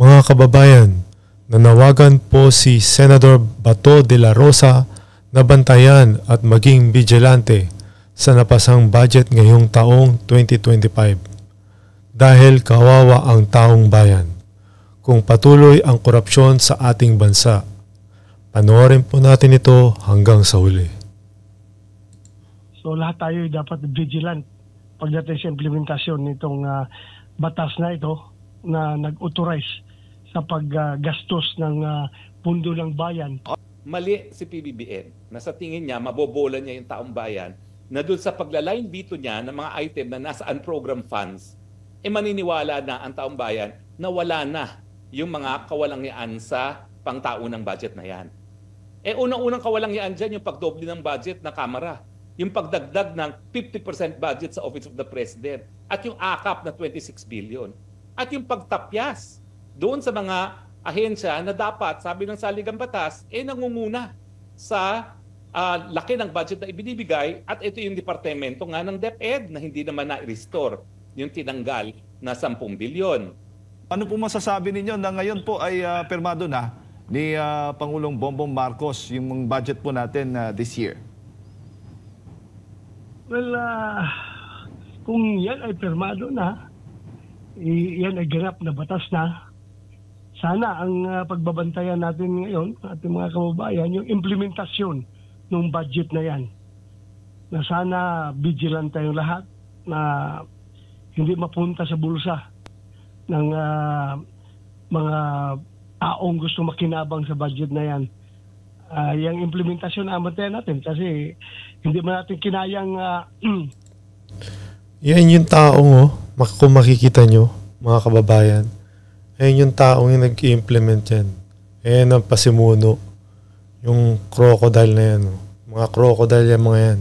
Mga kababayan, nanawagan po si Senador Bato de la Rosa na bantayan at maging vigilante sa napasang budget ngayong taong 2025 dahil kawawa ang taong bayan kung patuloy ang korupsyon sa ating bansa. Panoorin po natin ito hanggang sa huli. So lahat tayo dapat vigilant pagdating sa implementasyon nitong batas na ito na nag-authorize sa paggastos ng pundo ng bayan. Mali si PBBM na sa tingin niya mabobola niya yung taong bayan na doon sa paglaline veto niya ng mga item na nasa unprogrammed funds, maniniwala na ang taong bayan na wala na yung mga kawalangyaan sa pangtaunang budget na yan. Unang-unang kawalangyaan dyan yung pagdoble ng budget na Kamara, yung pagdagdag ng 50% budget sa Office of the President at yung AKAP na 26 billion. At yung pagtapyas doon sa mga ahensya na dapat, sabi ng saligang batas, nangunguna sa laki ng budget na ibinibigay at ito yung departamento nga ng DepEd na hindi naman na-restore yung tinanggal na 10 bilyon. Ano po masasabi ninyo na ngayon po ay pirmado na ni Pangulong Bongbong Marcos yung budget po natin this year? Well, kung yan ay pirmado na, yan ay ganap na batas na, sana ang pagbabantayan natin ngayon, ating mga kababayan, yung implementasyon ng budget na yan. Na sana vigilant tayong lahat na hindi mapunta sa bulsa ng mga taong gusto makinabang sa budget na yan. Yung implementasyon amantayan natin kasi hindi man natin kinayang... Yan yung taong, kung makikita nyo, mga kababayan, yan yung taong yung nag-i-implement yan. Yan ang pasimuno. Yung crocodile na yan. Mga crocodile yan mga yan.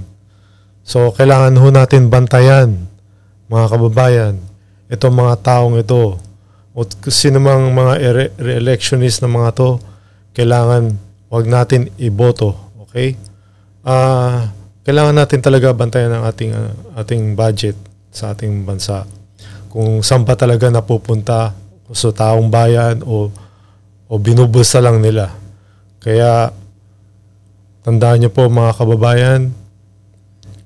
So, kailangan ho natin bantayan, mga kababayan, itong mga taong ito. O sino mang mga re-electionist na mga to, kailangan wag natin iboto. Okay? Kailangan natin talaga bantayan ang ating budget sa ating bansa. Kung saan ba talaga napupunta sa taong bayan o binubulsa lang nila. Kaya tandaan nyo po mga kababayan,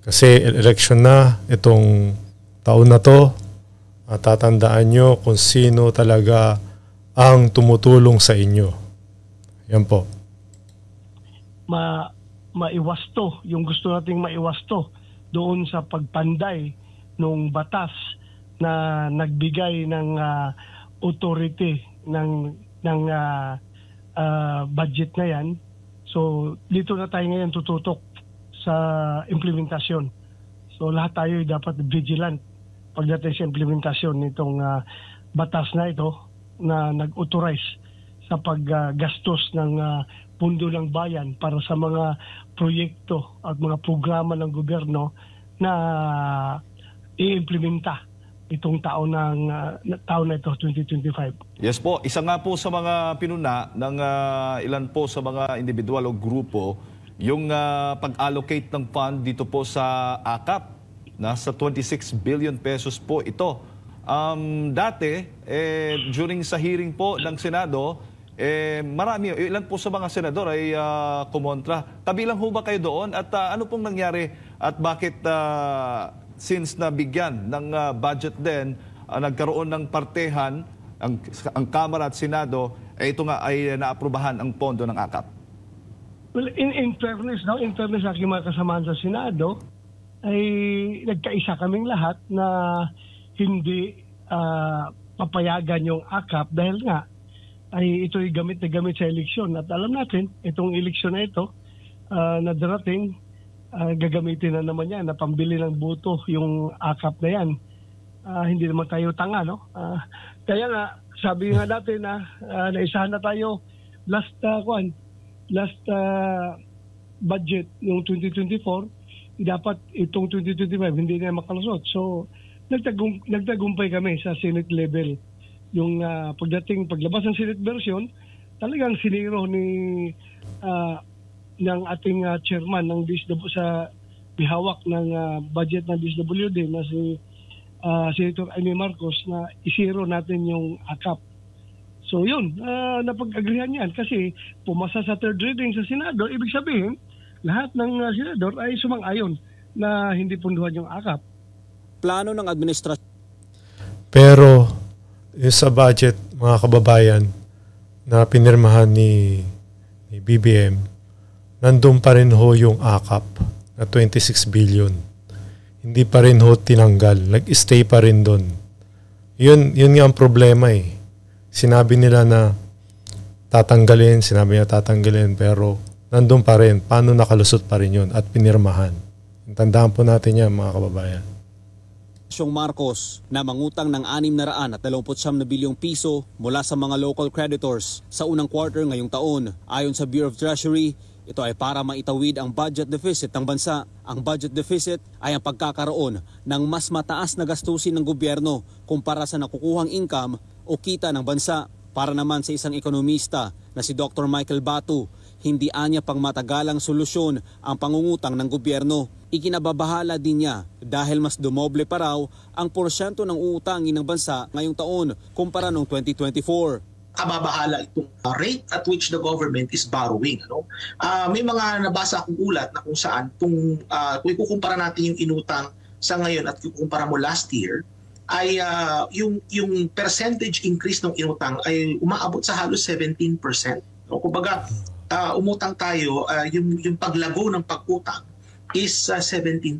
kasi election na itong taon na to, at tatandaan nyo kung sino talaga ang tumutulong sa inyo. Yan po. Maiwasto, yung gusto nating maiwasto doon sa pagpanday ng batas na nagbigay ng authority ng budget na yan. So dito na tayo ngayon tututok sa implementasyon. So lahat tayo dapat vigilant pagdating sa implementasyon nitong batas na ito na nag-authorize sa paggastos ng pundo ng bayan para sa mga proyekto at mga programa ng gobyerno na i-implementa itong taon na ito, 2025. Yes po, isa nga po sa mga pinuna ng ilan po sa mga individual o grupo yung pag-allocate ng fund dito po sa AKAP. Nasa 26 billion pesos po ito. Dati, during sa hearing po ng Senado, marami, ilan po sa mga senador ay kumontra. Kabilang ho ba kayo doon? At ano pong nangyari? At bakit since nabigyan ng budget din, nagkaroon ng partehan, ang Kamara at Senado, ito nga ay naaprubahan ang pondo ng AKAP? Well, in fairness, in fairness sa aking mga kasamahan sa Senado, ay nagkaisa kaming lahat na hindi papayagan yung AKAP dahil nga ay ito'y gamit na gamit sa eleksyon. At alam natin, itong eleksyon na ito na darating, gagamitin na naman yan na pambili ng boto yung AKAP na yan. Hindi naman tayo tanga, no? Kaya nga, sabi nga natin na naisahan na tayo last budget yung 2024, dapat itong 2025 hindi na makalusot. So, nagtagumpay kami sa Senate level. Yung paglabas ng Senate version, talagang siniro ng ating chairman ng DSW sa bihawak ng budget ng DSWD na si Senator Amy Marcos na isiro natin yung AKAP. So yun, napag-agrihan yan kasi pumasa sa third reading sa Senado, ibig sabihin, lahat ng senador ay sumang-ayon na hindi punduhan yung AKAP. Plano ng administrasyon. Pero yung sa budget, mga kababayan, na pinirmahan ni BBM, nandun pa rin ho yung AKAP na 26 billion. Hindi pa rin ho tinanggal. Nag-stay pa rin doon. Yun nga ang problema eh. Sinabi nila na tatanggalin, pero nandun pa rin. Paano nakalusot pa rin yun at pinirmahan? Tandaan po natin yan, mga kababayan. Marcos na mangutang ng 629 na bilyong piso mula sa mga local creditors sa unang quarter ngayong taon. Ayon sa Bureau of Treasury, ito ay para maitawid ang budget deficit ng bansa. Ang budget deficit ay ang pagkakaroon ng mas mataas na gastusin ng gobyerno kumpara sa nakukuhang income o kita ng bansa. Para naman sa isang ekonomista na si Dr. Michael Batu, hindi anya pang matagalang solusyon ang pangungutang ng gobyerno. Ikinababahala din niya dahil mas dumoble pa raw ang porsyento ng uutangin ng bansa ngayong taon kumpara noong 2024. Kababahala itong rate at which the government is borrowing. May mga nabasa akong ulat na kung saan kung ikukumpara natin yung inutang sa ngayon at ikukumpara mo last year, ay yung percentage increase ng inutang ay umaabot sa halos 17%. Kumbaga, umutang tayo, yung paglago ng pag-utang is 17%.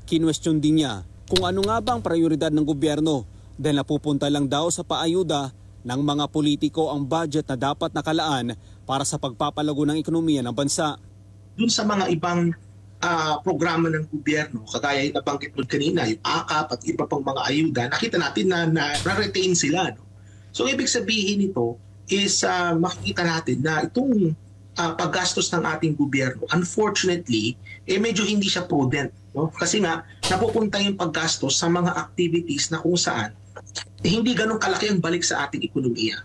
Kinwestiyon din niya kung ano nga ba ang prioridad ng gobyerno dahil napupunta lang daw sa paayuda ng mga politiko ang budget na dapat nakalaan para sa pagpapalago ng ekonomiya ng bansa. Dun sa mga ibang programa ng gobyerno, kagaya yung nabanggit mo kanina, yung AKAP at iba pang mga ayuda, nakita natin na retain sila. So ibig sabihin nito is makikita natin na itong paggastos ng ating gobyerno, unfortunately, medyo hindi siya prudent. Kasi nga, napupunta yung paggastos sa mga activities na kung saan hindi ganun kalaki ang balik sa ating ekonomiya.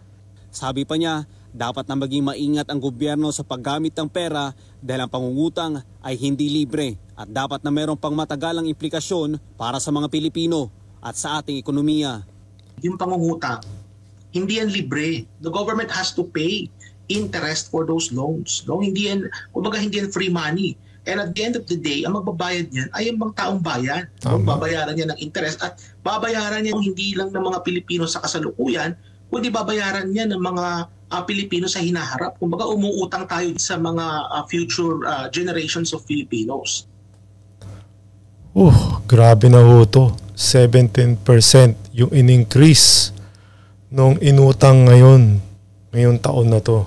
Sabi pa niya, dapat na maging maingat ang gobyerno sa paggamit ng pera dahil ang pangungutang ay hindi libre at dapat na mayroong pang matagalang implikasyon para sa mga Pilipino at sa ating ekonomiya. Yung pangungutang, hindi yan libre. The government has to pay interest for those loans. Hindi yan, kumbaga hindi yan free money. And at the end of the day, ang magbabayad niyan ay ang mga taong bayan. Babayaran niya ng interest at babayaran niya hindi lang ng mga Pilipino sa kasalukuyan, kundi babayaran niya ng mga Pilipino sa hinaharap. Kumbaga umuutang tayo sa mga future generations of Filipinos. Grabe na ho to. 17% yung in-increase nung inutang ngayong taon na to.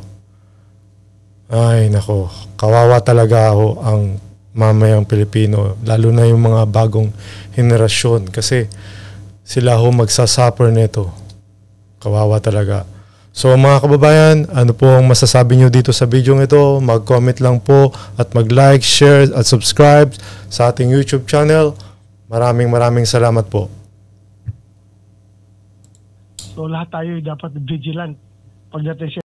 Ay nako, kawawa talaga ako ang mamayang Pilipino, lalo na yung mga bagong henerasyon kasi sila ho magsasuffer nito. Kawawa talaga. So mga kababayan, ano po ang masasabi nyo dito sa video ito? Mag-comment lang po at mag-like, share at subscribe sa ating YouTube channel. Maraming salamat po. So lahat tayo dapat vigilant pagdating sa